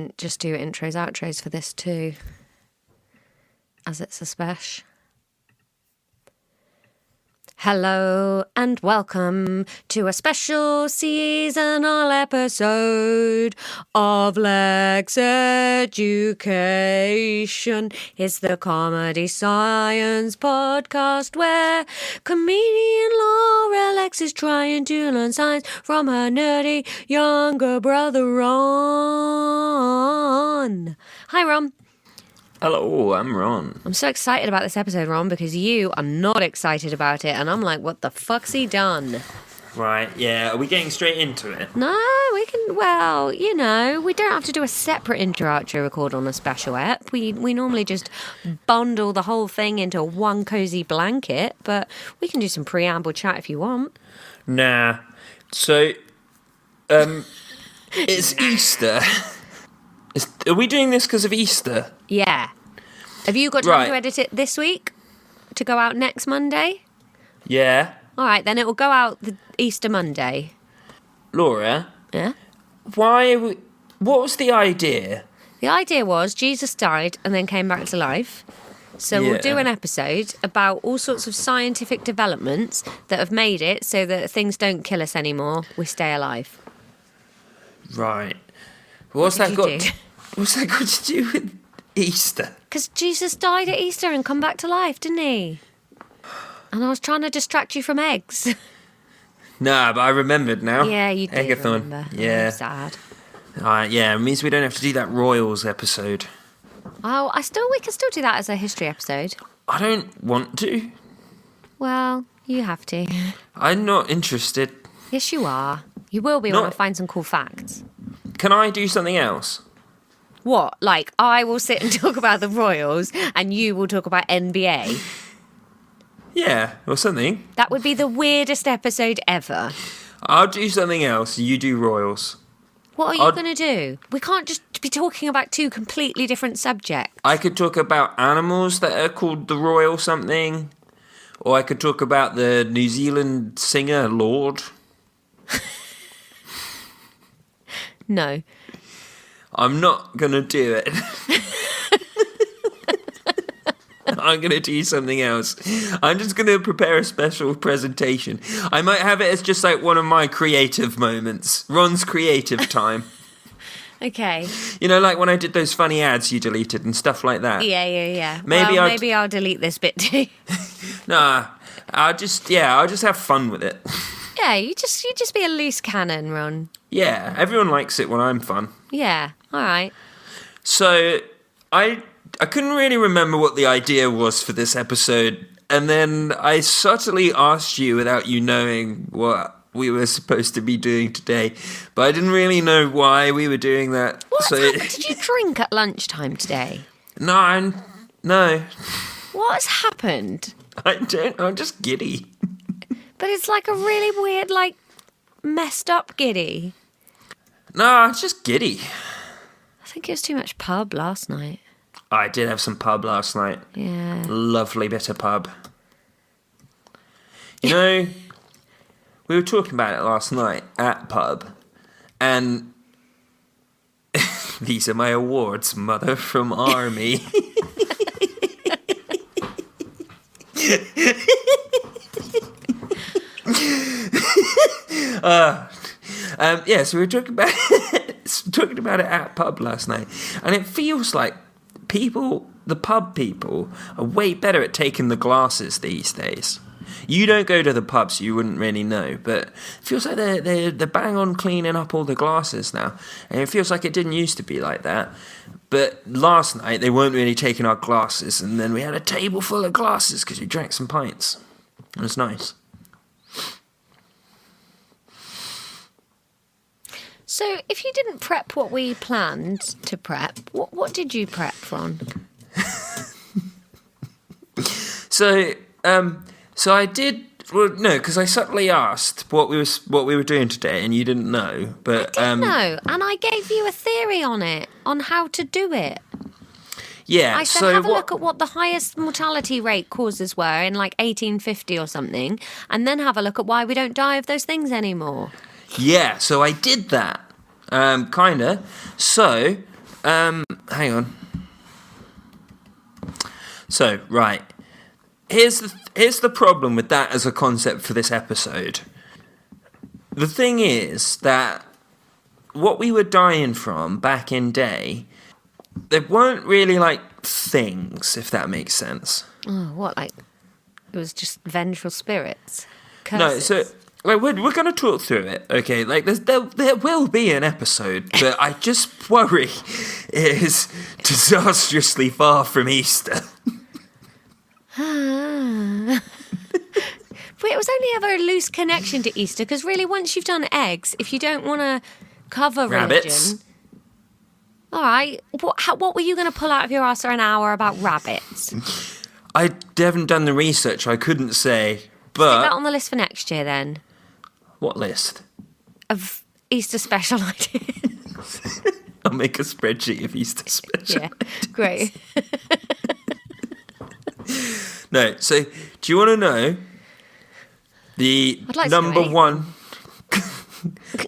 can just do intros, outros for this too, as it's a special. Hello and welcome to a special seasonal episode of Lexx Education. It's the comedy science podcast where comedian Laura Lexx is trying to learn science from her nerdy younger brother Ron. Hi, Ron. Hello, I'm Ron. I'm so excited about this episode, Ron, because you are not excited about it, and I'm like, what the fuck's he done? Right, yeah, are we getting straight into it? No, we can, well, you know, we don't have to do a separate intro-outro record on a special ep. We normally just bundle the whole thing into one cozy blanket, but we can do some preamble chat if you want. Nah. So, it's Easter. Are we doing this because of Easter? Yeah. Have you got time to edit it this week? To go out next Monday? Yeah. All right, then it will go out the Easter Monday. Laura? Yeah? What was the idea? The idea was Jesus died and then came back to life. So we'll do an episode about all sorts of scientific developments that have made it so that things don't kill us anymore. We stay alive. Right. What's that got to do with Easter? Because Jesus died at Easter and come back to life, didn't he? And I was trying to distract you from eggs. Nah, but I remembered now. Yeah, you do Eggathon. remember. Yeah. I'm sad. Yeah, it means we don't have to do that Royals episode. Oh, we can still do that as a history episode. I don't want to. Well, you have to. I'm not interested. Yes, you are. You will be when I find some cool facts. Can I do something else? What? Like, I will sit and talk about the Royals and you will talk about NBA? Yeah, or something. That would be the weirdest episode ever. I'll do something else. You do Royals. What are you going to do? We can't just be talking about two completely different subjects. I could talk about animals that are called the Royal something. Or I could talk about the New Zealand singer Lord. No. I'm not going to do it. I'm going to do something else. I'm just going to prepare a special presentation. I might have it as just like one of my creative moments. Ron's creative time. Okay. You know, like when I did those funny ads you deleted and stuff like that. Yeah. Maybe I'll delete this bit too. Nah, I'll just have fun with it. Yeah, you just be a loose cannon, Ron. Yeah, everyone likes it when I'm fun. Yeah, all right. So, I couldn't really remember what the idea was for this episode, and then I subtly asked you without you knowing what we were supposed to be doing today, but I didn't really know why we were doing that. Did you drink at lunchtime today? No. What has happened? I'm just giddy. But it's like a really weird, like, messed up giddy. No, it's just giddy. I think it was too much pub last night. I did have some pub last night. Yeah. Lovely bit of pub. You know, we were talking about it last night at pub, and these are my awards, mother from Army. So we were talking about it at pub last night, and it feels like the pub people are way better at taking the glasses these days. You don't go to the pub, so you wouldn't really know, but it feels like they're bang on cleaning up all the glasses now, and it feels like it didn't used to be like that. But last night they weren't really taking our glasses, and then we had a table full of glasses because we drank some pints. It was nice. So, if you didn't prep what we planned to prep, what did you prep, Ron? So I did. Well, no, because I subtly asked what we were doing today, and you didn't know. But I didn't know, and I gave you a theory on it, on how to do it. Yeah. I said have a look at what the highest mortality rate causes were in like 1850 or something, and then have a look at why we don't die of those things anymore. Yeah, so I did that, kinda. So Hang on. So, right. Here's the problem with that as a concept for this episode. The thing is that what we were dying from back in day, they weren't really like things, if that makes sense. Oh, what, like, it was just vengeful spirits? Curses. No, so like, we're going to talk through it, okay? Like, there will be an episode, but I just worry it is disastrously far from Easter. But it was only ever a loose connection to Easter, because really, once you've done eggs, if you don't want to cover Rabbits. religion... All right, what were you going to pull out of your arse for an hour about rabbits? I haven't done the research, I couldn't say, but... Stick that on the list for next year, then. What list? Of Easter special ideas. I'll make a spreadsheet of Easter special. Yeah, great. No, so do you want to know the I'd like to know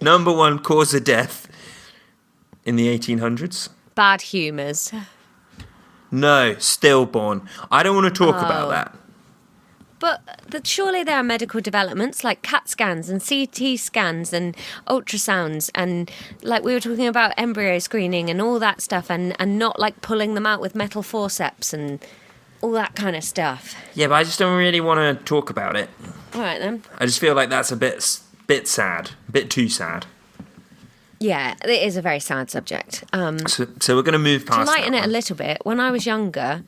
number one cause of death in the 1800s? Bad humours. No, stillborn. I don't want to talk about Oh. that. But surely there are medical developments like CAT scans and CT scans and ultrasounds and, like, we were talking about embryo screening and all that stuff, and not like pulling them out with metal forceps and all that kind of stuff. Yeah, but I just don't really want to talk about it. All right, then. I just feel like that's a bit sad, a bit too sad. Yeah, it is a very sad subject. So we're going to move past To lighten that it a one. little bit, when I was younger,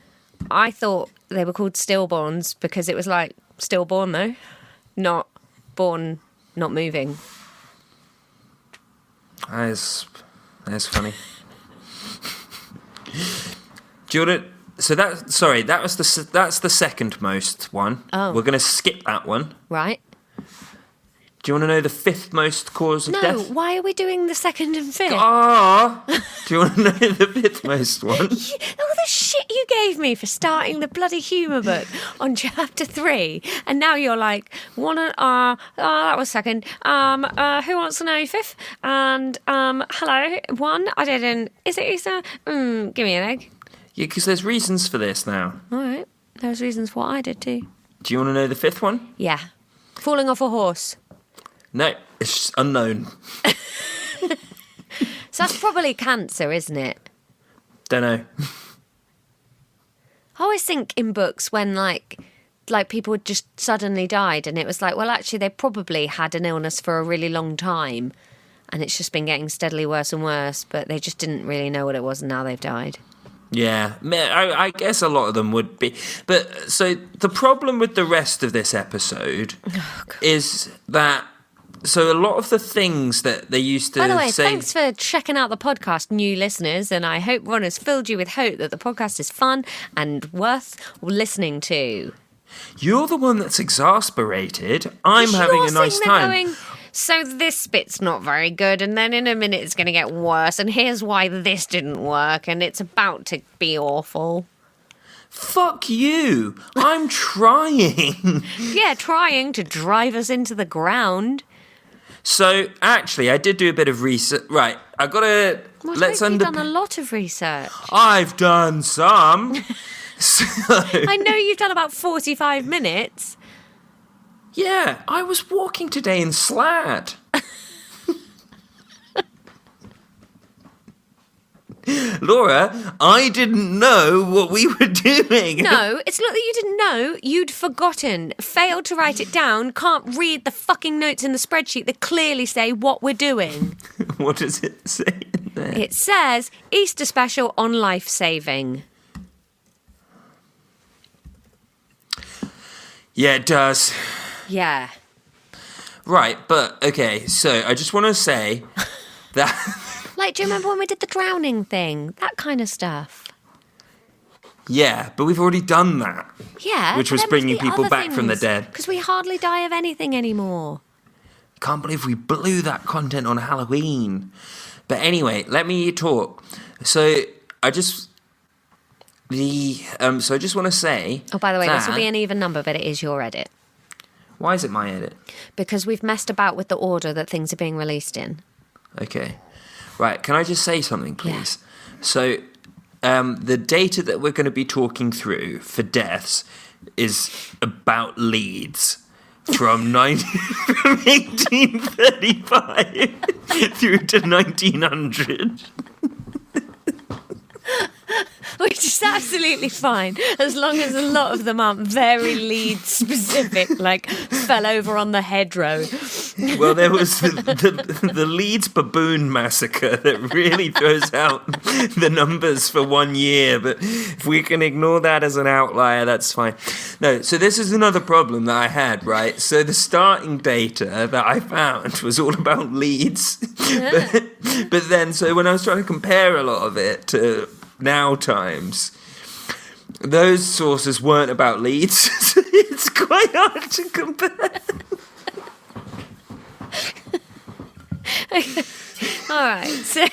I thought they were called stillborns because it was like stillborn, though, not born, not moving. That's funny. Do you want to... So that's the second most one. Oh. We're going to skip that one. Right? Do you want to know the fifth most cause of No, death? why are we doing the second and fifth? Ah! Do you want to know the fifth most one? All the shit you gave me for starting the bloody humour book on chapter 3, and now you're like, that was second. Who wants to know fifth? And hello, one. I didn't. Is it Easter? Give me an egg. Yeah, because there's reasons for this now. All right. There's reasons for what I did too. Do you want to know the fifth one? Yeah. Falling off a horse. No, it's just unknown. So that's probably cancer, isn't it? Don't know. I always think in books when like people had just suddenly died, and it was like, well, actually they probably had an illness for a really long time, and it's just been getting steadily worse and worse, but they just didn't really know what it was, and now they've died. Yeah, I guess a lot of them would be. But so the problem with the rest of this episode is that... So a lot of the things that they used to say... By the way, thanks for checking out the podcast, new listeners, and I hope one has filled you with hope that the podcast is fun and worth listening to. You're the one that's exasperated. I'm having a nice time. Going, so this bit's not very good, and then in a minute it's going to get worse, and here's why this didn't work, and it's about to be awful. Fuck you. I'm trying. Yeah, trying to drive us into the ground. So, actually, I did do a bit of research. Right, I've got to... You've done a lot of research. I've done some. So, I know you've done about 45 minutes. yeah, I was walking today in Slad. Laura, I didn't know what we were doing. No, it's not that you didn't know. You'd forgotten, failed to write it down, can't read the fucking notes in the spreadsheet that clearly say what we're doing. What does it say in there? It says Easter special on life saving. Yeah, it does. Yeah. Right, but, okay, so I just want to say that... Like, do you remember when we did the drowning thing? That kind of stuff. Yeah, but we've already done that. Yeah. Which was bringing people back from the dead. Because we hardly die of anything anymore. Can't believe we blew that content on Halloween. But anyway, let me talk. So I just want to say. Oh, by the way, this will that- be an even number, but it is your edit. Why is it my edit? Because we've messed about with the order that things are being released in. Okay. Right, can I just say something, please? Yeah. So, the data that we're going to be talking through for deaths is about Leeds from 1835 through to 1900. Which is absolutely fine, as long as a lot of them aren't very Leeds specific, like fell over on the hedgerow. Well, there was the Leeds baboon massacre that really throws out the numbers for 1 year, but if we can ignore that as an outlier, that's fine. No, so this is another problem that I had, right? So the starting data that I found was all about Leeds, but then, so when I was trying to compare a lot of it to now times, those sources weren't about Leeds, so it's quite hard to compare. All right, so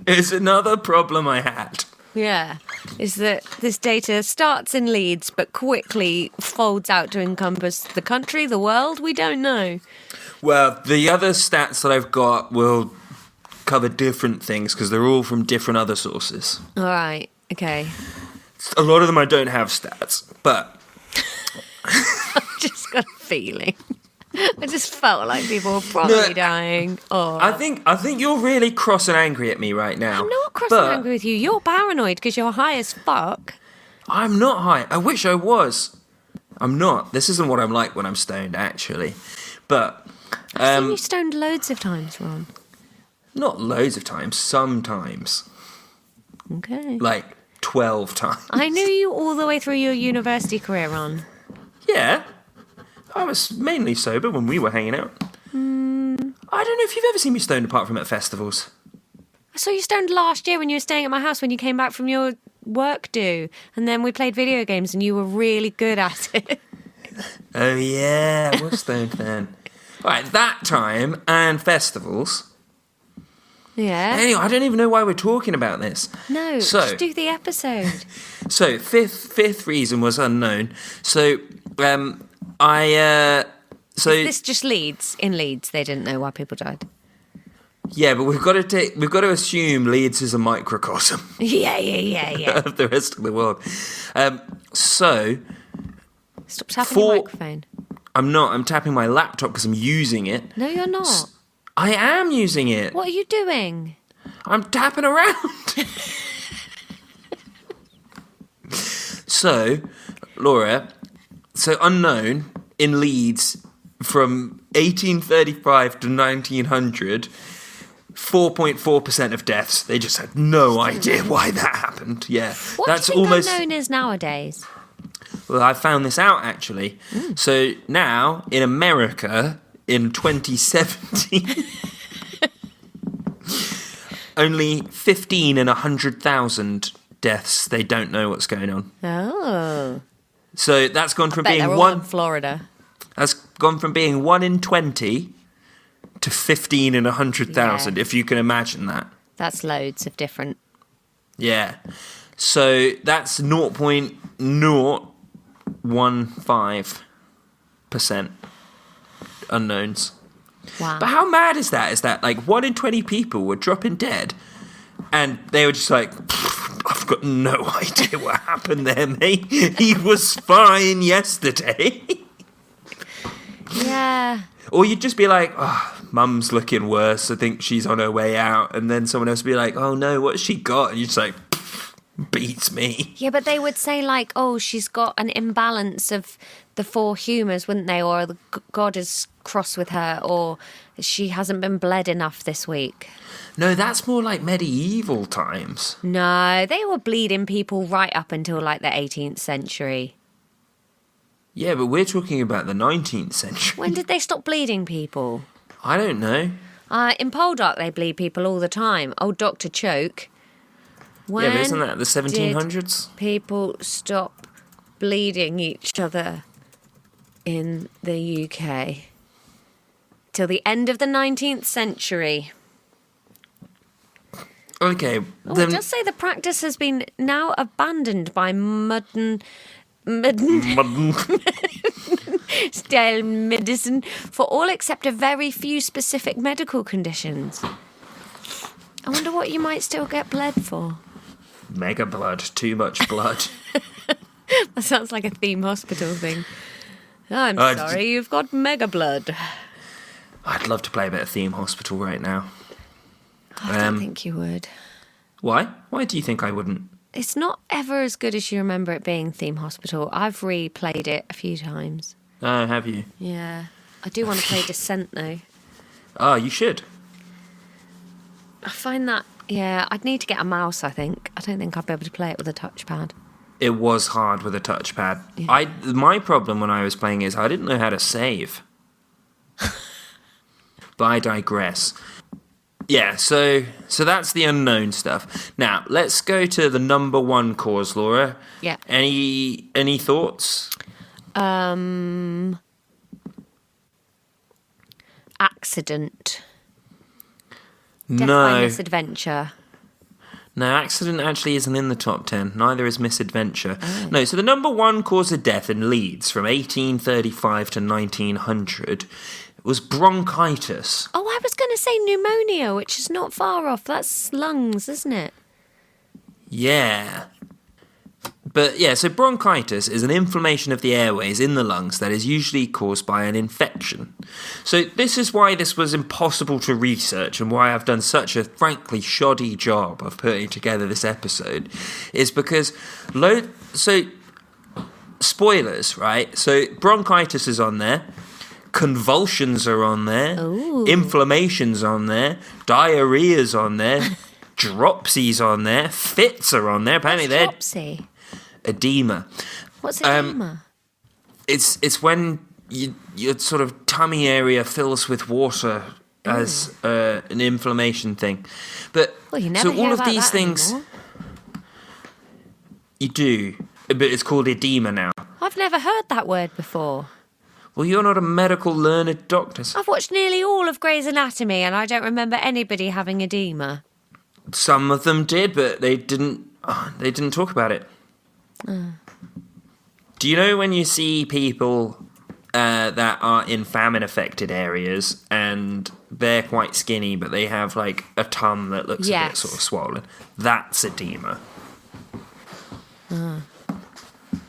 it's another problem I had. Yeah, is that this data starts in Leeds but quickly folds out to encompass the country, the world, we don't know. Well, the other stats that I've got will cover different things because they're all from different other sources. All right, okay. A lot of them I don't have stats, but I've just got a feeling. I just felt like people were probably dying. Oh, I think you're really cross and angry at me right now. I'm not cross and angry with you. You're paranoid because you're high as fuck. I'm not high. I wish I was. I'm not. This isn't what I'm like when I'm stoned, actually. But I've seen you stoned loads of times, Ron. Not loads of times, sometimes. Okay. Like 12 times. I knew you all the way through your university career, Ron. Yeah. I was mainly sober when we were hanging out. I don't know if you've ever seen me stoned apart from at festivals. I saw you stoned last year when you were staying at my house when you came back from your work do. And then we played video games and you were really good at it. Oh, yeah. I was stoned then. All right, that time and festivals. Yeah. Anyway, I don't even know why we're talking about this. No, just do the episode. So, fifth reason was unknown. So, Is this just Leeds? In Leeds, they didn't know why people died. Yeah, but we've got to assume Leeds is a microcosm. Yeah. Of the rest of the world. So, stop tapping your microphone. I'm not. I'm tapping my laptop because I'm using it. No, you're not. I am using it. What are you doing? I'm tapping around. So, Laura, unknown in Leeds from 1835 to 1900, 4.4% of deaths. They just had no idea why that happened. Yeah, what that's do you think almost unknown is nowadays? Well, I found this out actually. So now in America in 2017, only 15 in 100,000 deaths. They don't know what's going on. Oh. So that's gone from being they're all in Florida. That's gone from being 1 in 20 to 15 in 100,000. Yeah. If you can imagine that. That's loads of different. Yeah. So that's 0.015% unknowns. Wow. But how mad is that? Is that like 1 in 20 people were dropping dead and they were just like, I've got no idea what happened there, mate. He was fine yesterday. Yeah. Or you'd just be like, oh, Mum's looking worse. I think she's on her way out. And then someone else would be like, oh no, what's she got? And you're just like, beats me. Yeah, but they would say like, oh, she's got an imbalance of the 4 humours, wouldn't they? Or the God is cross with her, or she hasn't been bled enough this week. No, that's more like medieval times. No, they were bleeding people right up until like the 18th century. Yeah, but we're talking about the 19th century. When did they stop bleeding people? I don't know. In Poldark, they bleed people all the time. Old Dr. Choke. When yeah, but isn't that the 1700s? People stop bleeding each other in the UK? Till the end of the 19th century. Okay. Oh, it does say the practice has been now abandoned by modern style medicine for all except a very few specific medical conditions. I wonder what you might still get bled for. Mega blood. Too much blood. That sounds like a theme hospital thing. I'm sorry, you've got mega blood. I'd love to play a bit of theme hospital right now. I don't think you would. Why? Why do you think I wouldn't? It's not ever as good as you remember it being theme hospital. I've replayed it a few times. Oh, have you? Yeah. I do want to play Descent, though. Oh, you should. I find that, yeah, I'd need to get a mouse, I think. I don't think I'd be able to play it with a touchpad. It was hard with a touchpad. Yeah. My problem when I was playing is I didn't know how to save. But I digress. Yeah, so that's the unknown stuff. Now, let's go to the number one cause, Laura. Yeah. Any thoughts? Accident. Death by No. misadventure. No, accident actually isn't in the top 10. Neither is misadventure. Oh. No, so the number one cause of death in Leeds from 1835 to 1900 was bronchitis. Oh, I was going to say pneumonia, which is not far off. That's lungs, isn't it? Yeah. But yeah, so bronchitis is an inflammation of the airways in the lungs that is usually caused by an infection. So this is why this was impossible to research and why I've done such a frankly shoddy job of putting together this episode, is because spoilers, right? So bronchitis is on there, convulsions are on there, Ooh. inflammation's on there, diarrhea's on there, dropsy's on there, fits are on there. Apparently they're Dropsy? edema. What's edema? It's when your sort of tummy area fills with water as an inflammation thing. But Well, you never so hear all of about these that things anymore. you do, but it's called edema now. I've never heard that word before. Well, you're not a medical learned doctor. I've watched nearly all of Grey's Anatomy and I don't remember anybody having edema. Some of them did, but they didn't talk about it. Do you know when you see people that are in famine-affected areas and they're quite skinny, but they have like a tum that looks a bit sort of swollen? That's edema.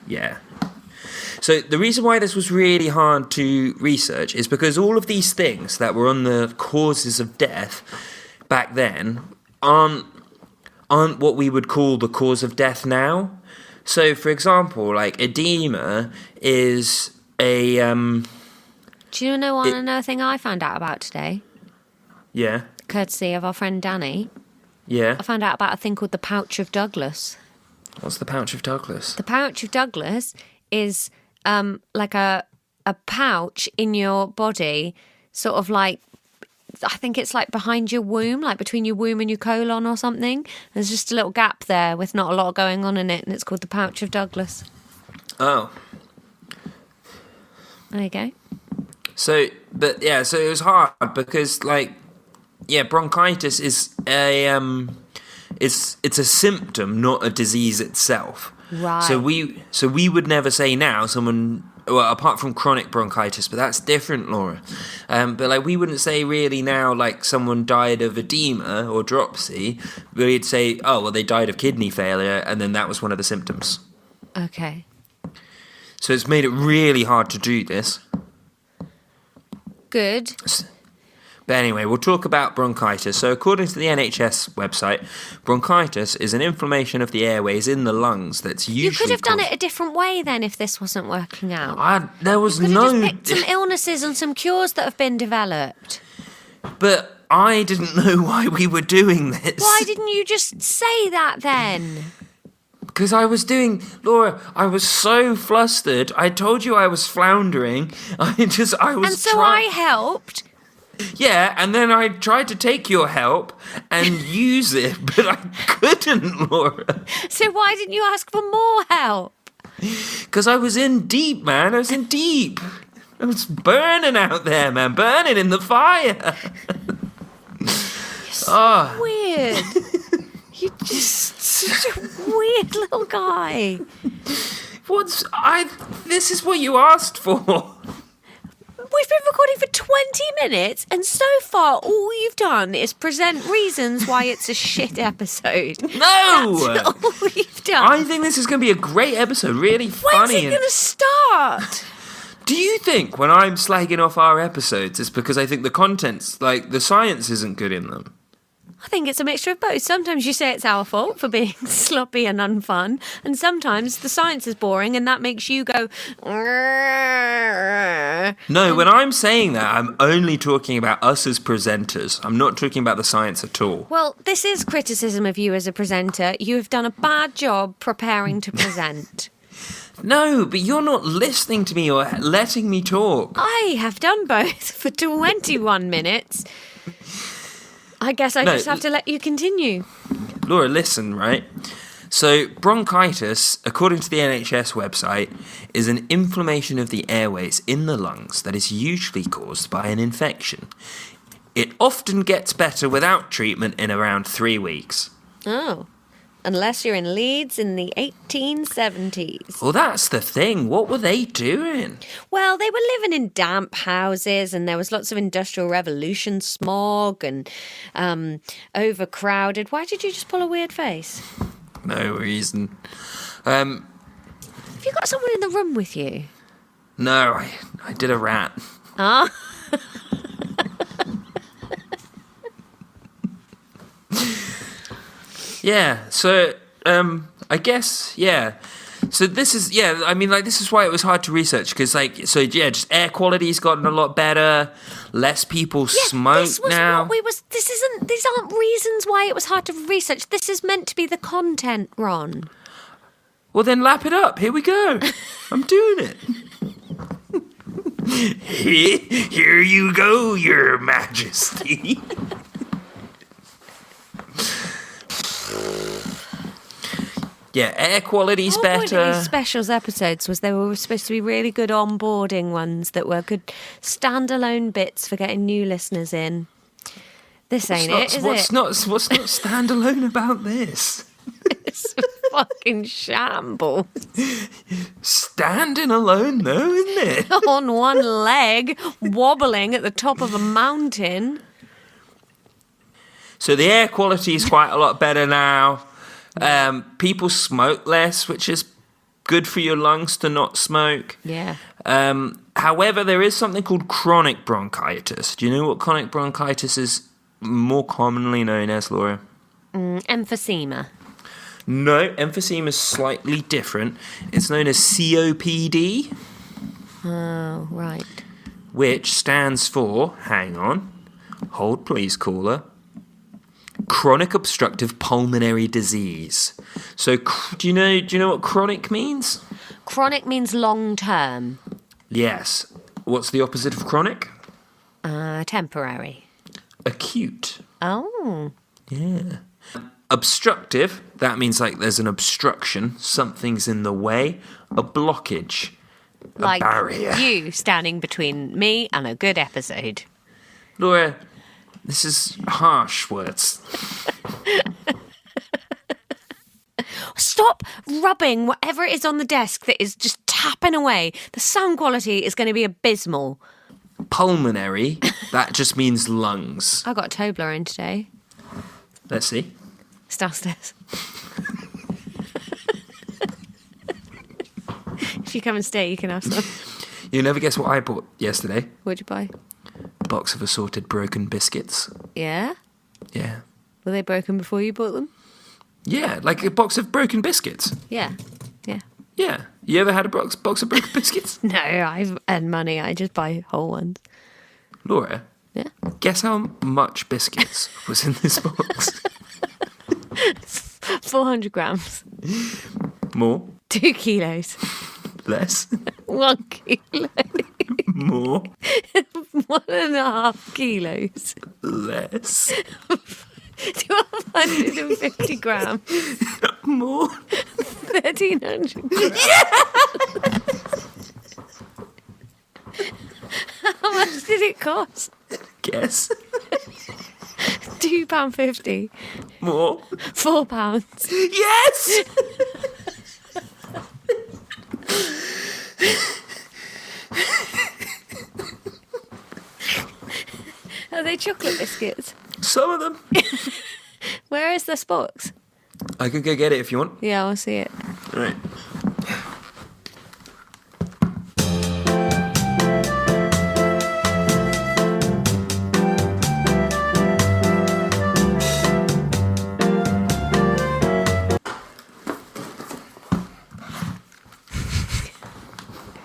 Yeah. So the reason why this was really hard to research is because all of these things that were on the causes of death back then aren't what we would call the cause of death now. So, for example, like edema is a Do you know another thing I found out about today? Yeah. Courtesy of our friend Danny. Yeah. I found out about a thing called the pouch of Douglas. What's the pouch of Douglas? The pouch of Douglas is like a pouch in your body, sort of like, I think it's like behind your womb, like between your womb and your colon or something. There's just a little gap there with not a lot going on in it, and it's called the pouch of Douglas. Oh. There you go. So it was hard because, like, yeah, bronchitis is it's a symptom, not a disease itself. Right. So we would never say now someone, well, apart from chronic bronchitis, but that's different, Laura. But like we wouldn't say really now like someone died of edema or dropsy. We'd say, oh well, they died of kidney failure, and then that was one of the symptoms. Okay. So it's made it really hard to do this. Good. But anyway, we'll talk about bronchitis. So according to the NHS website, bronchitis is an inflammation of the airways in the lungs that's usually... You could have done it a different way then if this wasn't working out. There was you could no... have just picked some illnesses and some cures that have been developed. But I didn't know why we were doing this. Why didn't you just say that then? Because I was Laura, I was so flustered. I told you I was floundering. And so I helped... Yeah, and then I tried to take your help and use it, but I couldn't, Laura. So why didn't you ask for more help? Because I was in deep, man. I was in deep. I was burning out there, man. Burning in the fire. You're so weird. You're just such a weird little guy. This is what you asked for. We we've been recording for 20 minutes, and so far all you've done is present reasons why it's a shit episode. No! That's all you've done. I think this is going to be a great episode, really funny. When's it going to start? Do you think when I'm slagging off our episodes, it's because I think the content's, like, the science isn't good in them? I think it's a mixture of both. Sometimes you say it's our fault for being sloppy and unfun, and sometimes the science is boring and that makes you go... No, when I'm saying that, I'm only talking about us as presenters. I'm not talking about the science at all. Well, this is criticism of you as a presenter. You have done a bad job preparing to present. No, but you're not listening to me or letting me talk. I have done both for 21 minutes. I guess I just have to let you continue. Laura, listen, right? So, bronchitis, according to the NHS website, is an inflammation of the airways in the lungs that is usually caused by an infection. It often gets better without treatment in around 3 weeks. Oh. Unless you're in Leeds in the 1870s. Well, that's the thing. What were they doing? Well, they were living in damp houses and there was lots of industrial revolution smog and overcrowded. Why did you just pull a weird face? No reason. Have you got someone in the room with you? No, I did a rat. Ah. Yeah, so, I guess, yeah. So this is, yeah, I mean, like, this is why it was hard to research, because, like, so, yeah, just air quality's gotten a lot better, less people smoke this was now. These aren't reasons why it was hard to research. This is meant to be the content, Ron. Well, then lap it up. Here we go. I'm doing it. Here you go, Your Majesty. Yeah, air quality's better. The whole point of these specials episodes was they were supposed to be really good onboarding ones that were good standalone bits for getting new listeners in. This ain't it, is it? What's not standalone about this? It's a fucking shambles. Standing alone, though, isn't it? On one leg, wobbling at the top of a mountain. So the air quality is quite a lot better now. People smoke less, which is good for your lungs to not smoke. Yeah. However, there is something called chronic bronchitis. Do you know what chronic bronchitis is more commonly known as, Laura? Emphysema. No, emphysema is slightly different. It's known as COPD. Oh, right. Which stands for, hang on, hold please, caller, chronic obstructive pulmonary disease. So, do you know what chronic means? Chronic means long term. Yes. What's the opposite of chronic? Temporary. Acute. Oh. Yeah. Obstructive, that means like there's an obstruction, something's in the way, a blockage, like a barrier. You standing between me and a good episode. Laura, this is harsh words. Stop rubbing whatever it is on the desk that is just tapping away. The sound quality is going to be abysmal. Pulmonary, that just means lungs. I got a Toblerone today. Let's see. It's downstairs. If you come and stay, you can have some. You'll never guess what I bought yesterday. What'd you buy? A box of assorted broken biscuits. Yeah? Yeah. Were they broken before you bought them? Yeah, like a box of broken biscuits. Yeah. Yeah. Yeah. You ever had a box of broken biscuits? No, I've earned money. I just buy whole ones. Laura? Yeah? Guess how much biscuits was in this box? 400 grams. More? 2 kilos. Less? 1 kilo. More? 1.5 kilos. Less? 1,250 grams. More? 1,300 grams. How much did it cost? Guess. £2.50. More? £4. Yes! chocolate biscuits? Some of them. Where is this box? I could go get it if you want. Yeah, I'll see it. All right.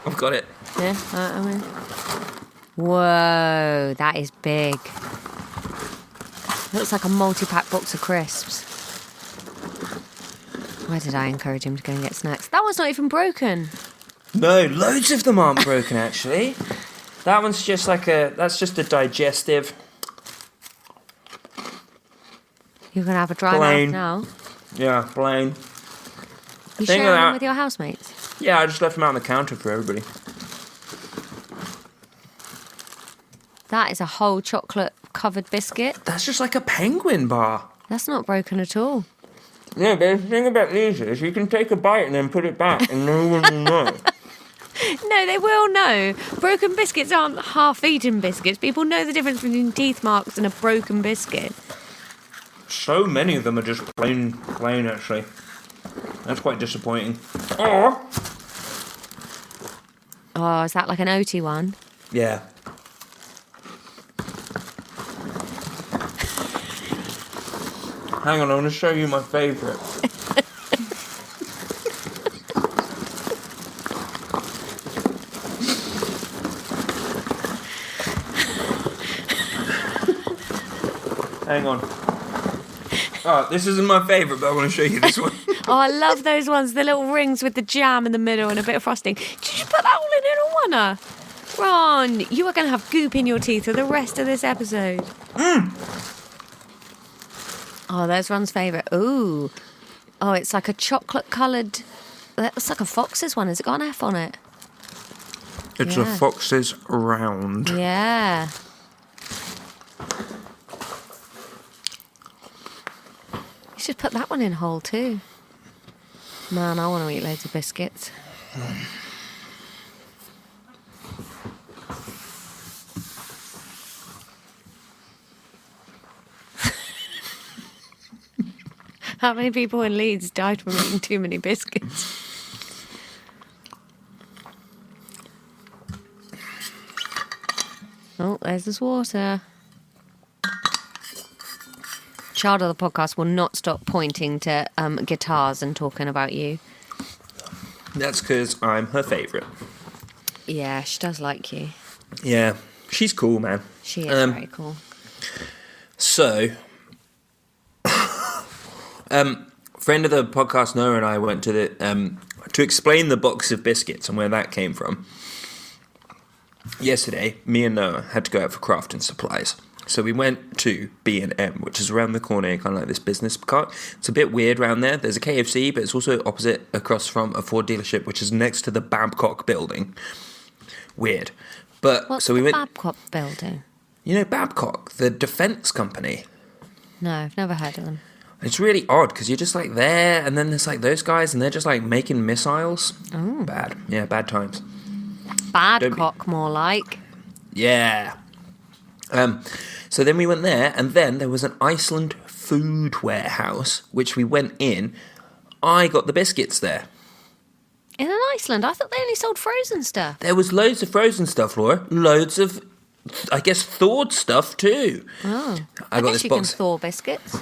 I've got it. Yeah, I'm in. Whoa, that is big. Looks like a multi-pack box of crisps. Why did I encourage him to go and get snacks? That one's not even broken. No, loads of them aren't broken, actually. That one's just like that's just a digestive. You're going to have a dry Plain. mouth now? Yeah, plain. You Thing sharing of them that- with your housemates? Yeah, I just left them out on the counter for everybody. That is a whole chocolate-covered biscuit. That's just like a penguin bar. That's not broken at all. Yeah, but the thing about these is you can take a bite and then put it back and no one will know. No, they will know. Broken biscuits aren't half-eaten biscuits. People know the difference between teeth marks and a broken biscuit. So many of them are just plain, actually. That's quite disappointing. Oh! Oh, is that like an oaty one? Yeah. Hang on, I want to show you my favourite. Hang on. Oh, this isn't my favourite, but I want to show you this one. Oh, I love those ones. The little rings with the jam in the middle and a bit of frosting. Did you put that all in a one? Ron, you are going to have goop in your teeth for the rest of this episode. Oh, there's Ron's favourite. Ooh. Oh, it's like a chocolate-coloured... That's like a Fox's one. Has it got an F on it? It's Yeah. a Fox's round. Yeah. You should put that one in whole too. Man, I want to eat loads of biscuits. How many people in Leeds died from eating too many biscuits? Oh, there's this water. Child of the podcast will not stop pointing to guitars and talking about you. That's because I'm her favourite. Yeah, she does like you. Yeah, she's cool, man. She is very cool. So, friend of the podcast, Noah, and I went to the to explain the box of biscuits and where that came from. Yesterday, me and Noah had to go out for crafting supplies. So we went to B&M, which is around the corner, kind of like this business cart. It's a bit weird around there. There's a KFC, but it's also opposite across from a Ford dealership, which is next to the Babcock building. Weird. But What's so we the went. Babcock building? You know Babcock, the defence company. No, I've never heard of them. It's really odd because you're just like there, and then there's like those guys, and they're just like making missiles. Oh. Bad. Yeah, bad times. Badcock, more like. Yeah. So then we went there, and then there was an Iceland food warehouse, which we went in. I got the biscuits there. In Iceland? I thought they only sold frozen stuff. There was loads of frozen stuff, Laura. Loads of, I guess, thawed stuff too. Oh. I got guess this you box. can thaw biscuits.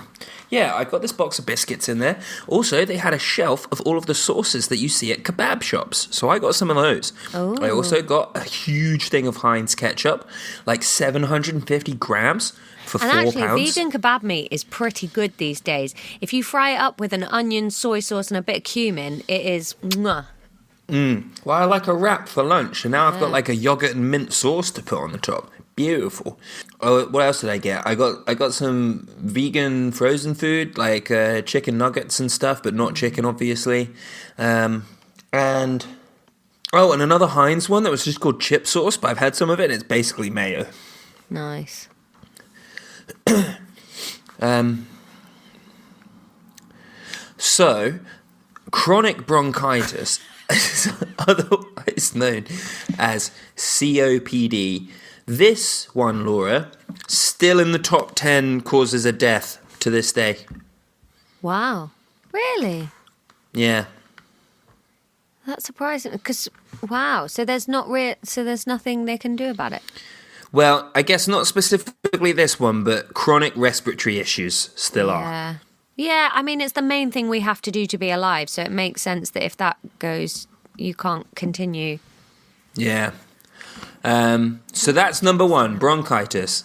Yeah, I got this box of biscuits in there. Also, they had a shelf of all of the sauces that you see at kebab shops. So I got some of those. Oh. I also got a huge thing of Heinz ketchup, like 750 grams for And £4. actually, vegan kebab meat is pretty good these days. If you fry it up with an onion, soy sauce, and a bit of cumin, it is mwah. Well, I like a wrap for lunch, and now I've got like a yogurt and mint sauce to put on the top. Beautiful. Oh, what else did I get? I got some vegan frozen food, like chicken nuggets and stuff, but not chicken, obviously. And another Heinz one that was just called chip sauce, but I've had some of it, and it's basically mayo. Nice. So, chronic bronchitis, otherwise known as COPD, This one, Laura, still in the top 10 causes of death to this day. Wow. Really? Yeah. That's surprising because, wow, so there's nothing they can do about it. Well, I guess not specifically this one, but chronic respiratory issues still are. Yeah, I mean, it's the main thing we have to do to be alive, so it makes sense that if that goes, you can't continue. Yeah. So that's number 1, bronchitis.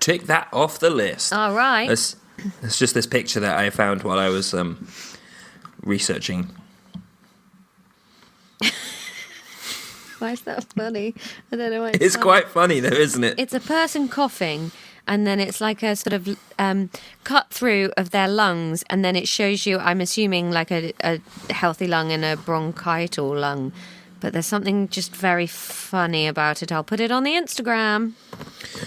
Tick that off the list. All right. It's just this picture that I found while I was researching. Why is that funny? I don't know why it's quite funny though, isn't it? It's a person coughing, and then it's like a sort of cut through of their lungs, and then it shows you, I'm assuming, like a healthy lung and a bronchital lung. But there's something just very funny about it. I'll put it on the Instagram.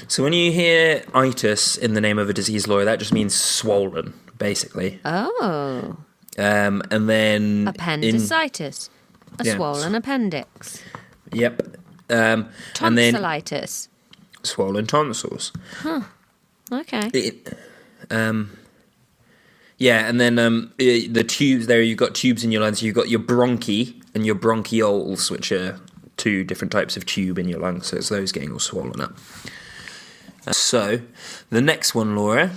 So when you hear itis in the name of a disease, Laura, that just means swollen, basically. Oh. And then... Appendicitis. Swollen appendix. Yep. Tonsillitis. Swollen tonsils. Huh. Okay. Yeah, and then the tubes there, you've got tubes in your lungs. You've got your bronchi and your bronchioles, which are 2 different types of tube in your lungs. So it's those getting all swollen up. So the next one, Laura,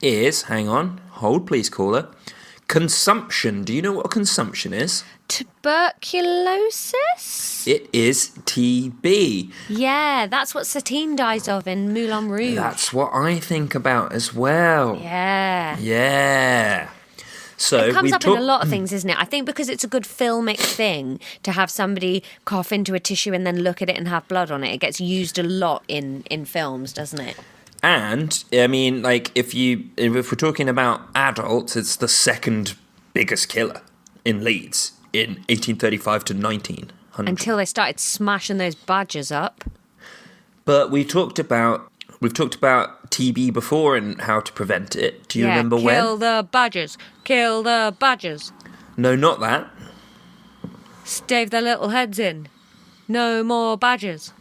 is, hang on, hold please, caller, consumption. Do you know what consumption is? Tuberculosis? It is TB. Yeah, that's what Satine dies of in Moulin Rouge. That's what I think about as well. Yeah. Yeah. So it comes up in a lot of things, isn't it? I think because it's a good filmic thing to have somebody cough into a tissue and then look at it and have blood on it. It gets used a lot in films, doesn't it? And, I mean, like, if we're talking about adults, it's the second biggest killer in Leeds in 1835 to 1900. Until they started smashing those badgers up. But we've talked about TB before and how to prevent it. Do you remember when? Kill the badgers. Kill the badgers. No, not that. Stave their little heads in. No more badgers.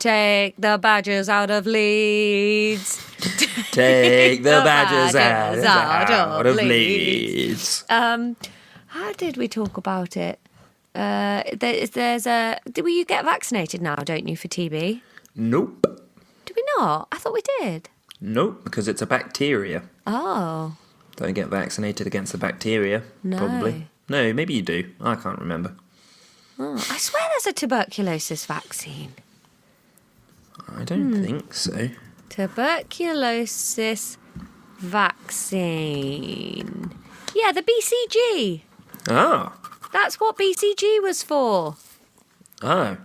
Take the badgers out of Leeds. Take the badgers out of Leeds. How did we talk about it? Do you get vaccinated now, don't you, for TB? Nope. Did we not? I thought we did. Nope, because it's a bacteria. Oh. Don't get vaccinated against the bacteria. No. Probably. No, maybe you do. I can't remember. Oh, I swear there's a tuberculosis vaccine. I don't think so. Tuberculosis vaccine. Yeah, the BCG. Oh. That's what BCG was for. Oh.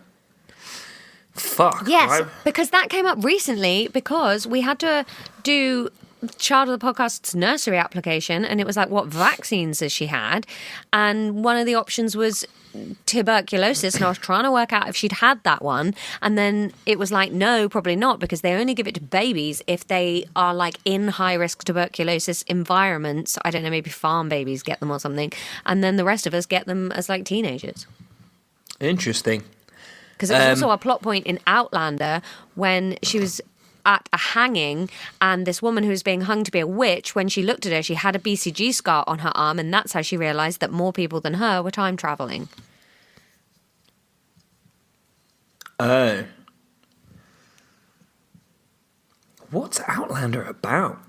Fuck. Yes, because that came up recently because we had to do Child of the Podcast's nursery application, and it was like, what vaccines has she had? And one of the options was tuberculosis, and I was trying to work out if she'd had that one, and then it was like, no, probably not, because they only give it to babies if they are like in high-risk tuberculosis environments. I don't know, maybe farm babies get them or something, and then the rest of us get them as like teenagers. Interesting. Because it was also a plot point in Outlander when she was at a hanging, and this woman who was being hung to be a witch, when she looked at her, she had a BCG scar on her arm, and that's how she realised that more people than her were time travelling. Oh. What's Outlander about?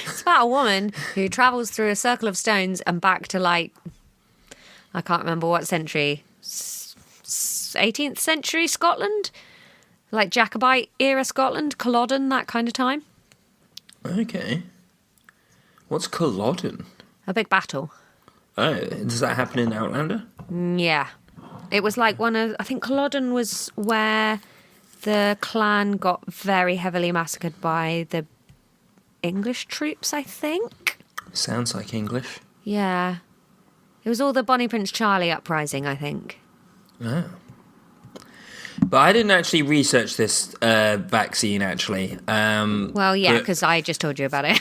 It's about a woman who travels through a circle of stones and back to, like, I can't remember what century, 18th century Scotland? Like Jacobite era Scotland, Culloden, that kind of time. Okay. What's Culloden? A big battle. Oh, does that happen in Outlander? Yeah. It was like I think Culloden was where the clan got very heavily massacred by the English troops, I think. Sounds like English. Yeah. It was all the Bonnie Prince Charlie uprising, I think. Oh. But I didn't actually research this vaccine, actually. Well, yeah, because I just told you about it.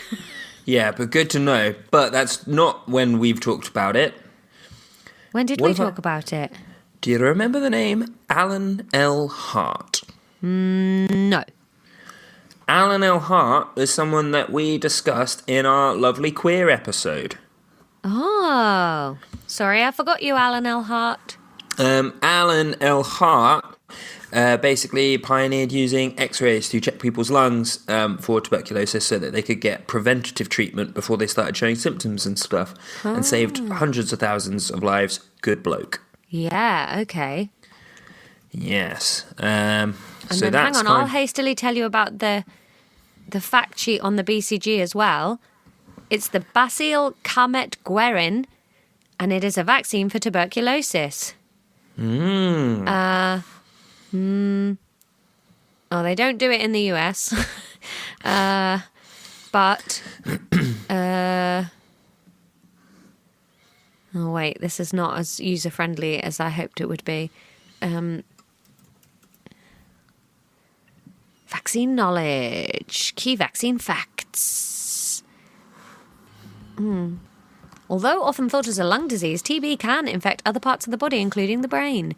Yeah, but good to know. But that's not when we've talked about it. When did we talk about it? Do you remember the name Alan L. Hart? No. Alan L. Hart is someone that we discussed in our lovely queer episode. Oh. Sorry, I forgot you, Alan L. Hart. Alan L. Hart basically pioneered using x-rays to check people's lungs for tuberculosis so that they could get preventative treatment before they started showing symptoms and stuff, and saved hundreds of thousands of lives. Good bloke. Yeah, okay. Yes. And so then that's hang on, I'll hastily tell you about the fact sheet on the BCG as well. It's the Bacille Camet Guerin, and it is a vaccine for tuberculosis. Oh, they don't do it in the US. But oh wait, this is not as user-friendly as I hoped it would be. Vaccine knowledge. Key vaccine facts. Although often thought as a lung disease, TB can infect other parts of the body, including the brain.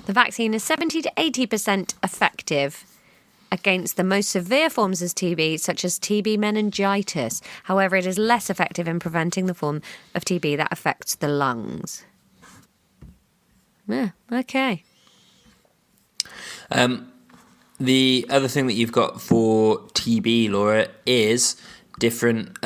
The vaccine is 70 to 80% effective against the most severe forms of TB, such as TB meningitis. However, it is less effective in preventing the form of TB that affects the lungs. Yeah, okay. The other thing that you've got for TB, Laura, is different.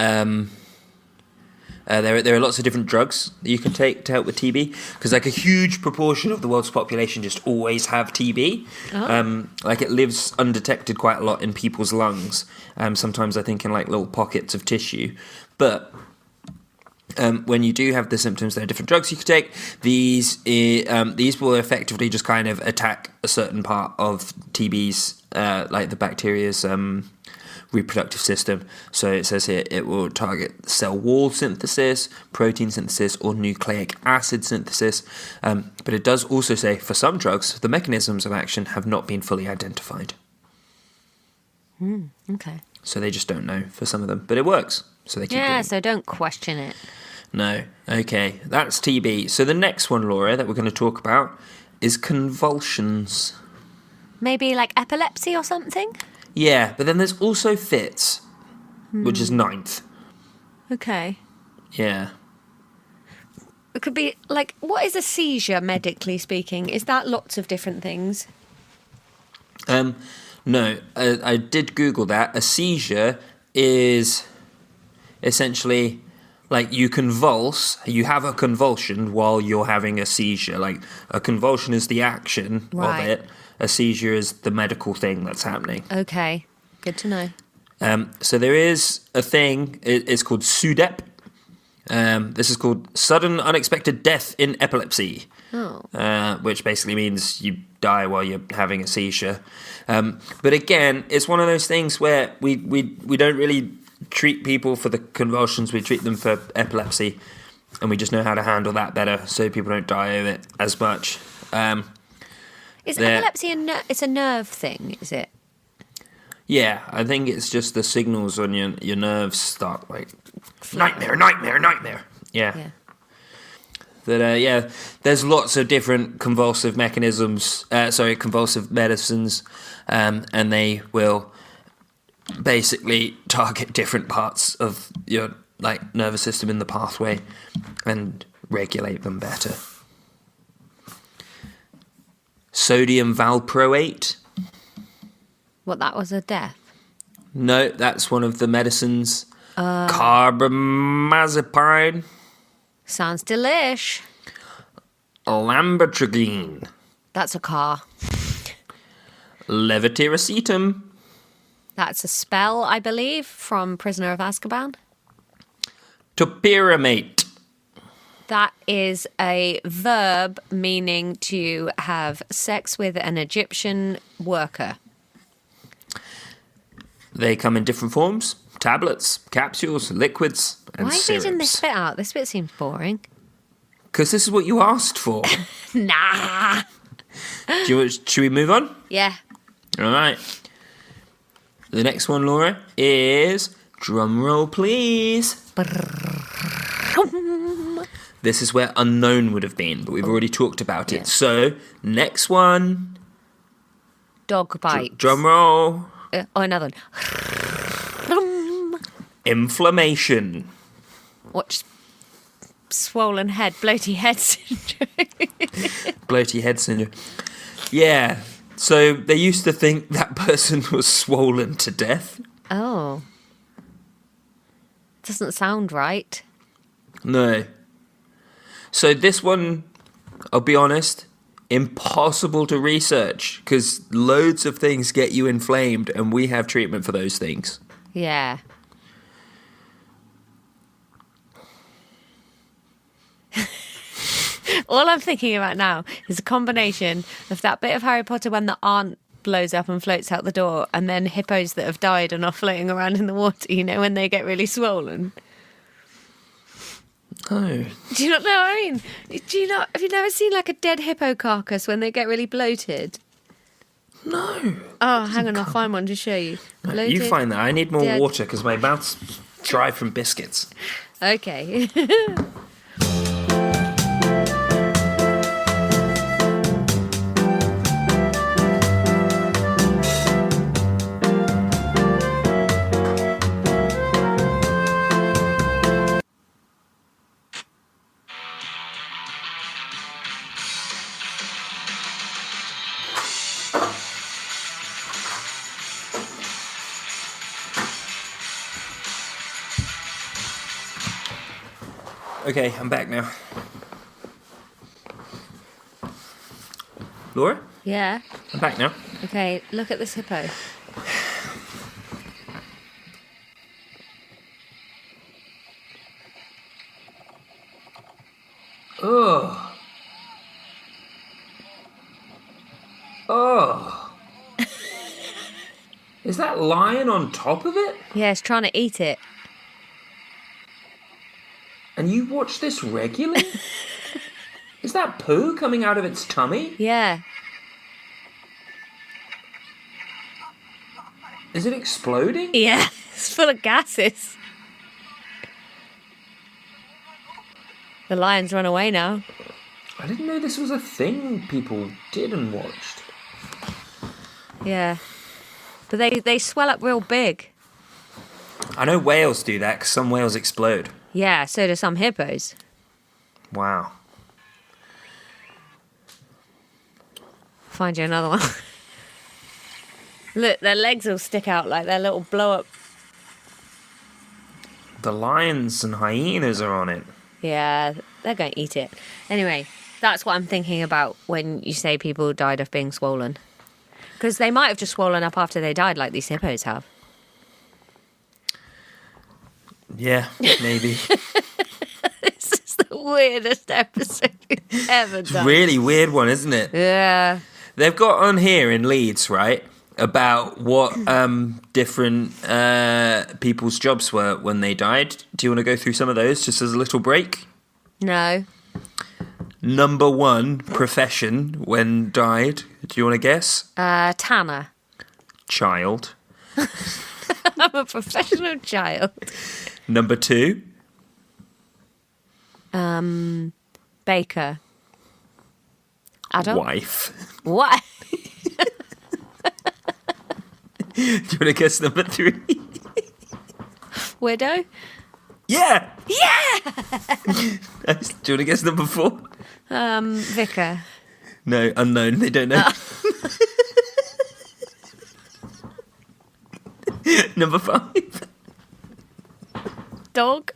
There are lots of different drugs that you can take to help with TB, because like a huge proportion of the world's population just always have TB. Like it lives undetected quite a lot in people's lungs. Sometimes I think in like little pockets of tissue, but when you do have the symptoms, there are different drugs you can take. These will effectively just kind of attack a certain part of TB's, like the bacteria's reproductive system. So it says here it will target cell wall synthesis, protein synthesis, or nucleic acid synthesis. But it does also say for some drugs, the mechanisms of action have not been fully identified. Okay. So they just don't know for some of them, but it works. So they keep doing it. So don't question it. No. Okay, that's TB. So the next one, Laura, that we're going to talk about is convulsions. Maybe like epilepsy or something? Yeah, but then there's also fits, which is 9th. Okay. Yeah. It could be like, what is a seizure, medically speaking? Is that lots of different things? No, I did Google that. A seizure is essentially like you convulse, you have a convulsion while you're having a seizure. Like a convulsion is the action of it. A seizure is the medical thing that's happening. Okay, good to know. So there is a thing, it's called SUDEP. This is called sudden unexpected death in epilepsy, which basically means you die while you're having a seizure. But again, it's one of those things where we don't really treat people for the convulsions, we treat them for epilepsy, and we just know how to handle that better so people don't die of it as much. Is epilepsy it's a nerve thing, is it? Yeah, I think it's just the signals on your nerves start like nightmare. Yeah. That there's lots of different convulsive mechanisms. Convulsive medicines, and they will basically target different parts of your like nervous system in the pathway and regulate them better. Sodium valproate. What, that was a death? No, that's one of the medicines. Carbamazepine. Sounds delish. Lamotrigine. That's a car. Levetiracetam. That's a spell, I believe, from Prisoner of Azkaban. Topiramate. That is a verb meaning to have sex with an Egyptian worker. They come in different forms. Tablets, capsules, liquids, and Why are you syrups. reading this bit out? This bit seems boring. Because this is what you asked for. Nah. Should we move on? Yeah. All right. The next one, Laura, is... Drum roll, please. This is where unknown would have been, but we've already talked about it. So, next one. Dog bites. Drum roll. Another one. Inflammation. Watch swollen head, bloaty head syndrome. Bloaty head syndrome. Yeah. So they used to think that person was swollen to death. Oh. Doesn't sound right. No. So this one, I'll be honest, impossible to research because loads of things get you inflamed and we have treatment for those things. Yeah. All I'm thinking about now is a combination of that bit of Harry Potter when the aunt blows up and floats out the door, and then hippos that have died and are floating around in the water, you know, when they get really swollen. No. Do you not know what I mean? Have you never seen like a dead hippo carcass when they get really bloated? No. Oh, hang on, I'll find one to show you. Bloated, You find that. I need more dead. water because my mouth's dry from biscuits. Okay. Okay, I'm back now. Laura? Yeah. I'm back now. Okay, look at this hippo. Oh. Oh. Is that lion on top of it? Yeah, it's trying to eat it. And you watch this regularly? Is that poo coming out of its tummy? Yeah. Is it exploding? Yeah, it's full of gases. The lion's run away now. I didn't know this was a thing people did and watched. Yeah. But they swell up real big. I know whales do that because some whales explode. Yeah, so do some hippos. Wow. Find you another one. Look, their legs will stick out like their little blow-up. The lions and hyenas are on it. Yeah, they're going to eat it. Anyway, that's what I'm thinking about when you say people died of being swollen. Because they might have just swollen up after they died like these hippos have. Yeah, maybe. This is the weirdest episode we've ever done. Really weird one, isn't it? Yeah. They've got on here in Leeds, right, about what different people's jobs were when they died. Do you want to go through some of those just as a little break? No. Number 1 profession when died. Do you want to guess? Tanner. Child. I'm a professional child. Number 2. Baker. Adult. Wife. What? Do you want to guess number 3? Widow? Yeah! Yeah! Do you want to guess number 4? Vicar. No, unknown. They don't know. Number 5. Dog?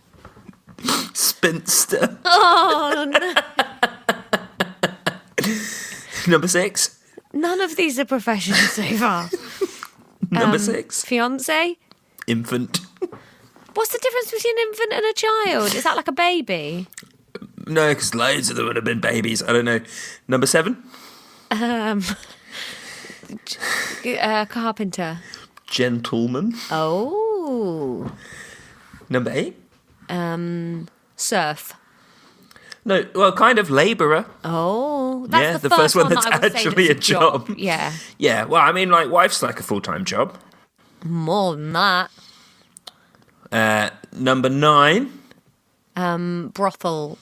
Spinster. Oh, no. Number 6. None of these are professions so far. Number 6. Fiance? Infant. What's the difference between an infant and a child? Is that like a baby? No, because loads of them would have been babies. I don't know. Number 7. Carpenter. Gentleman. Oh. Number 8. Surf. No, well, kind of labourer. Oh, that's Yeah, the the first one that that's I would say actually that's a job. Yeah, Yeah, well, I mean, like, wife's like a full-time job. more than that. Number 9. Brothel.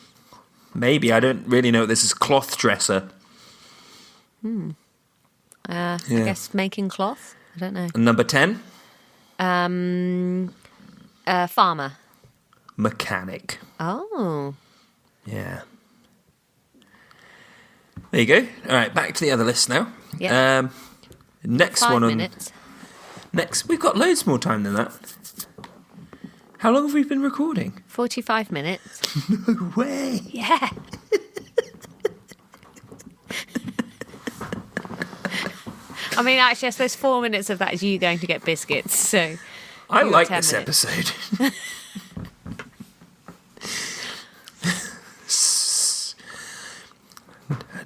Maybe. I don't really know what this is. Cloth dresser. I guess making cloth. I don't know. And number 10? Farmer. Mechanic. Oh. Yeah. There you go. All right, back to the other list now. Yeah. Next 5 one on... minutes. Next, we've got loads more time than that. How long have we been recording? 45 minutes. No way. Yeah. I mean, actually, I suppose 4 minutes of that is you going to get biscuits, so... I you got like 10 this minutes. episode.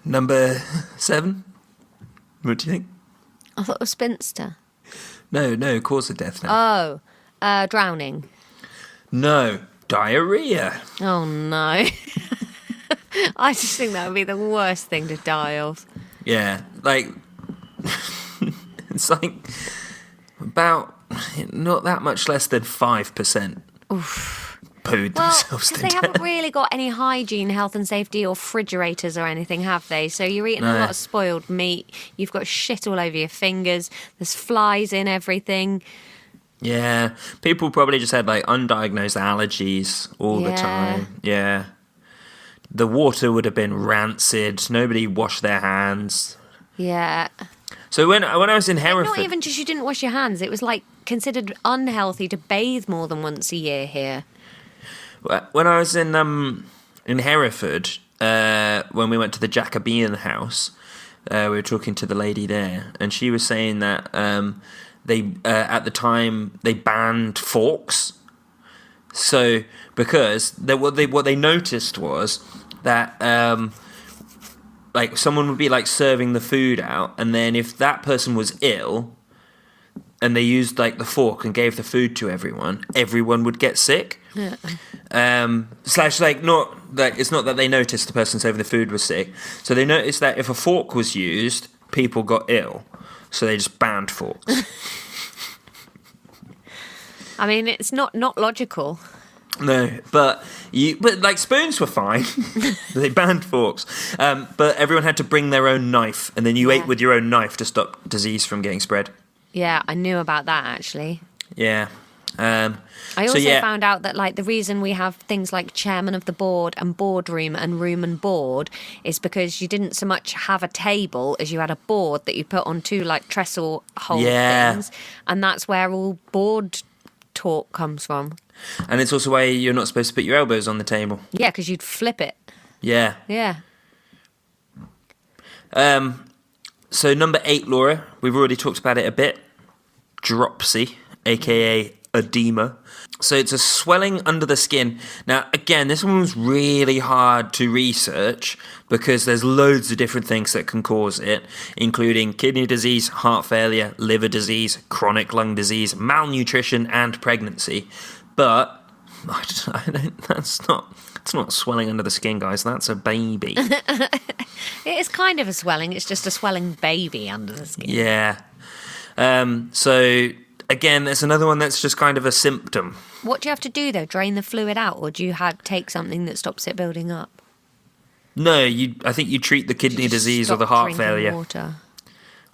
Number 7? What do you think? I thought it was spinster. No, cause of death now. Oh, drowning. No, diarrhea. Oh, no. I just think that would be the worst thing to die of. Yeah, like... it's like about not that much less than 5% pooed Well, themselves to because they death. haven't really got any hygiene, health and safety or refrigerators or anything, have they? So you're eating a No. lot of spoiled meat. You've got shit all over your fingers. There's flies in everything. Yeah, people probably just had like undiagnosed allergies all the Yeah. time. Yeah. The water would have been rancid. Nobody washed their hands. Yeah. So when I was in Hereford... Not even just you didn't wash your hands. It was like considered unhealthy to bathe more than once a year here. When I was in Hereford, when we went to the Jacobean house, we were talking to the lady there, and she was saying that they at the time they banned forks. So because what they noticed was that like someone would be like serving the food out, and then if that person was ill, and they used like the fork and gave the food to everyone would get sick. Yeah. Slash like not that it's not that they noticed the person serving the food was sick, so they noticed that if a fork was used, people got ill, so they just banned forks. I mean, it's not logical. No, but like spoons were fine. They banned forks, but everyone had to bring their own knife, and then you ate with your own knife to stop disease from getting spread. Yeah, I knew about that actually. Yeah. I also found out that like the reason we have things like chairman of the board and boardroom and room and board is because you didn't so much have a table as you had a board that you put on two like trestle hold things, and that's where all board talk comes from. And it's also why you're not supposed to put your elbows on the table. Yeah, because you'd flip it. Yeah. Yeah. So number 8, Laura, we've already talked about it a bit. Dropsy, aka edema. So it's a swelling under the skin. Now, again, this one was really hard to research because there's loads of different things that can cause it, including kidney disease, heart failure, liver disease, chronic lung disease, malnutrition, and pregnancy. But it's not swelling under the skin, guys. That's a baby. It is kind of a swelling. It's just a swelling baby under the skin. Yeah. So, again, there's another one that's just kind of a symptom. What do you have to do, though? Drain the fluid out? Or do you take something that stops it building up? No, I think you treat the kidney You just disease or stop the heart drinking failure. Water.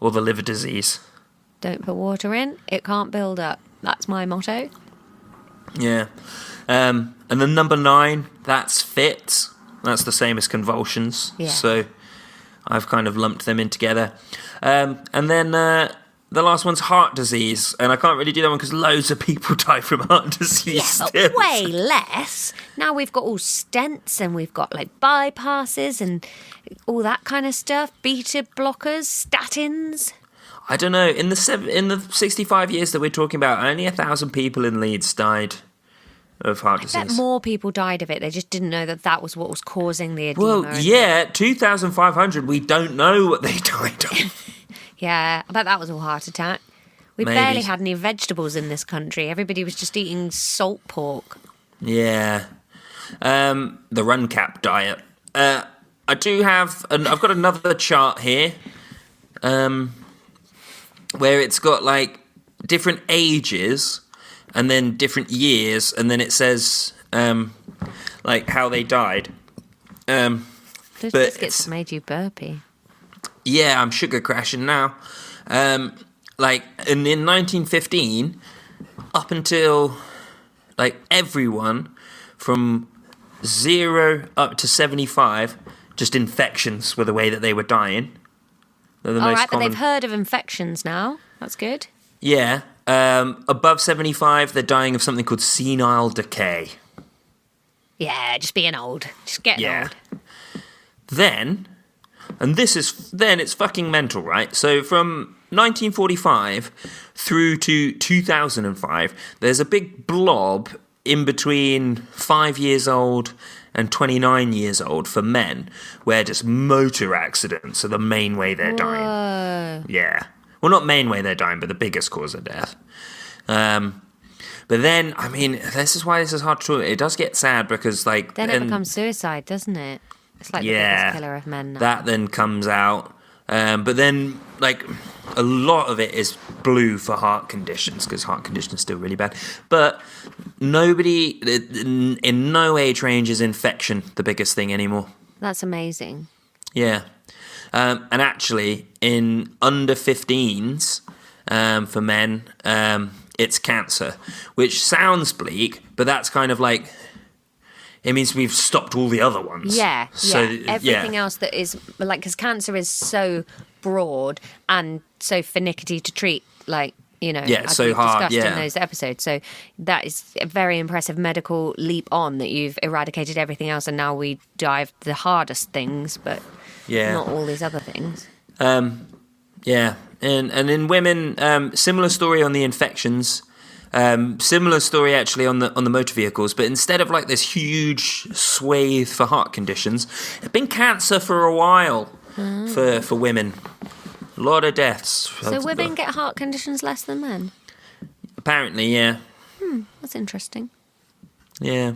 Or the liver disease. Don't put water in. It can't build up. That's my motto. Yeah. And then number 9, that's fits. That's the same as convulsions. Yeah. So I've kind of lumped them in together. And then the last one's heart disease. And I can't really do that one because loads of people die from heart disease. Yeah, but way less. Now we've got all stents and we've got like bypasses and all that kind of stuff. Beta blockers, statins. I don't know. In the 65 years that we're talking about, only 1,000 people in Leeds died of heart I disease. bet more people died of it. They just didn't know that was what was causing the edema. Well, yeah, 2,500. We don't know what they died of. Yeah, I bet that was all heart attack. We Maybe. barely had any vegetables in this country. Everybody was just eating salt pork. Yeah. The run cap diet. I do have... I've got another chart here where it's got, like, different ages and then different years, and then it says, like how they died. Those but biscuits made you burpy. Yeah, I'm sugar crashing now. Like in 1915, up until like everyone from 0 up to 75, just infections were the way that they were dying. They're the All most right, but common. they've heard of infections now. That's good. Yeah. Above 75, they're dying of something called senile decay. Yeah, just being old. Just getting old. Then it's fucking mental, right? So from 1945 through to 2005, there's a big blob in between 5 years old and 29 years old for men, where just motor accidents are the main way they're dying. Yeah. Well, not main way they're dying, but the biggest cause of death. But then, I mean, this is why this is hard to talk. It does get sad because, like... Then it becomes suicide, doesn't it? It's like the biggest killer of men now. That then comes out. But then, like, a lot of it is blue for heart conditions, because heart conditions are still really bad. But nobody, in no age range is infection the biggest thing anymore. That's amazing. Yeah. And actually, in under 15s, for men, it's cancer, which sounds bleak, but that's kind of like... It means we've stopped all the other ones. Yeah, everything else that is... Like, because cancer is so broad and so finicky to treat, like, you know, as so we've hard, discussed in those episodes. So that is a very impressive medical leap on, that you've eradicated everything else and now we dive the hardest things, but not all these other things. Yeah, and in women, similar story on the infections, similar story actually on the motor vehicles, but instead of like this huge swathe for heart conditions, it's been cancer for a while for women. A lot of deaths. So women get heart conditions less than men? Apparently, yeah. That's interesting. Yeah.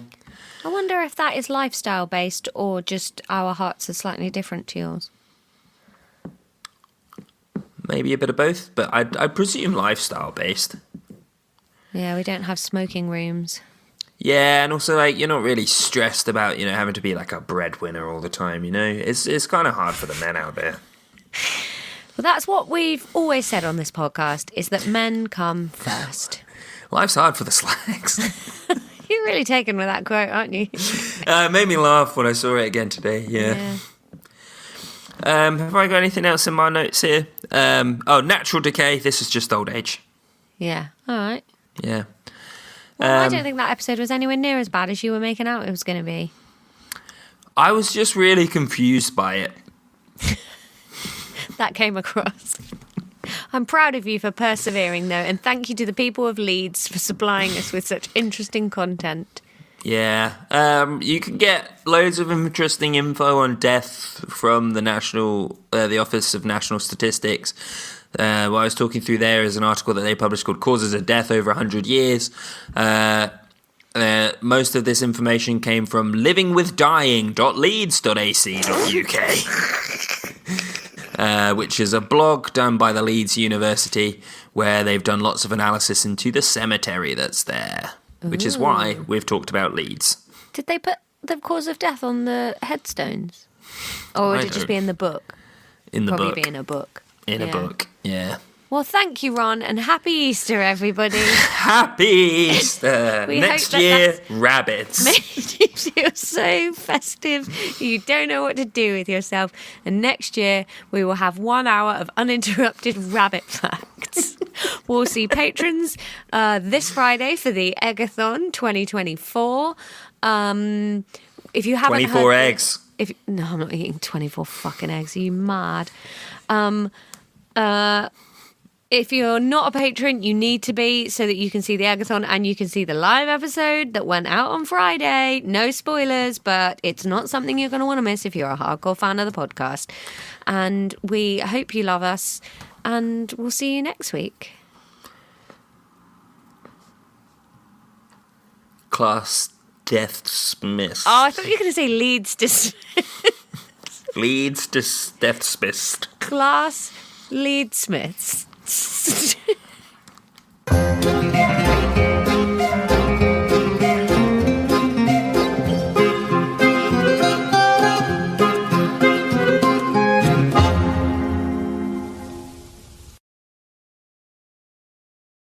I wonder if that is lifestyle based or just our hearts are slightly different to yours. Maybe a bit of both, but I presume lifestyle based. Yeah, we don't have smoking rooms. Yeah, and also, like, you're not really stressed about, you know, having to be like a breadwinner all the time, you know? It's kind of hard for the men out there. Well, that's what we've always said on this podcast, is that men come first. Life's hard for the slags. You're really taken with that quote, aren't you? It made me laugh when I saw it again today, yeah. Have I got anything else in my notes here? Natural decay, this is just old age. Yeah, all right. Yeah. Well, I don't think that episode was anywhere near as bad as you were making out it was going to be. I was just really confused by it. That came across. I'm proud of you for persevering, though, and thank you to the people of Leeds for supplying us with such interesting content. Yeah. You can get loads of interesting info on death from the Office of National Statistics. What I was talking through there is an article that they published called Causes of Death Over 100 Years. Most of this information came from livingwithdying.leeds.ac.uk, which is a blog done by the Leeds University where they've done lots of analysis into the cemetery that's there, which is why we've talked about Leeds. Did they put the cause of death on the headstones? Or would it just be in the book? In the book. Probably be in a book. In a book, yeah. Well, thank you, Ron, and happy Easter, everybody. Happy Easter. Next year, rabbits. Made you feel so festive. You don't know what to do with yourself. And next year, we will have 1 hour of uninterrupted rabbit facts. We'll see patrons this Friday for the Eggathon 2024. If you haven't 24 eggs. No, I'm not eating 24 fucking eggs. Are you mad? If you're not a patron, you need to be, so that you can see the Eggathon and you can see the live episode that went out on Friday. No spoilers, but it's not something you're going to want to miss if you're a hardcore fan of the podcast. And we hope you love us, and we'll see you next week. Class Death-Smith. Oh, I thought you were going to say Leeds Leeds Death-Smith. Class Leeds Smiths.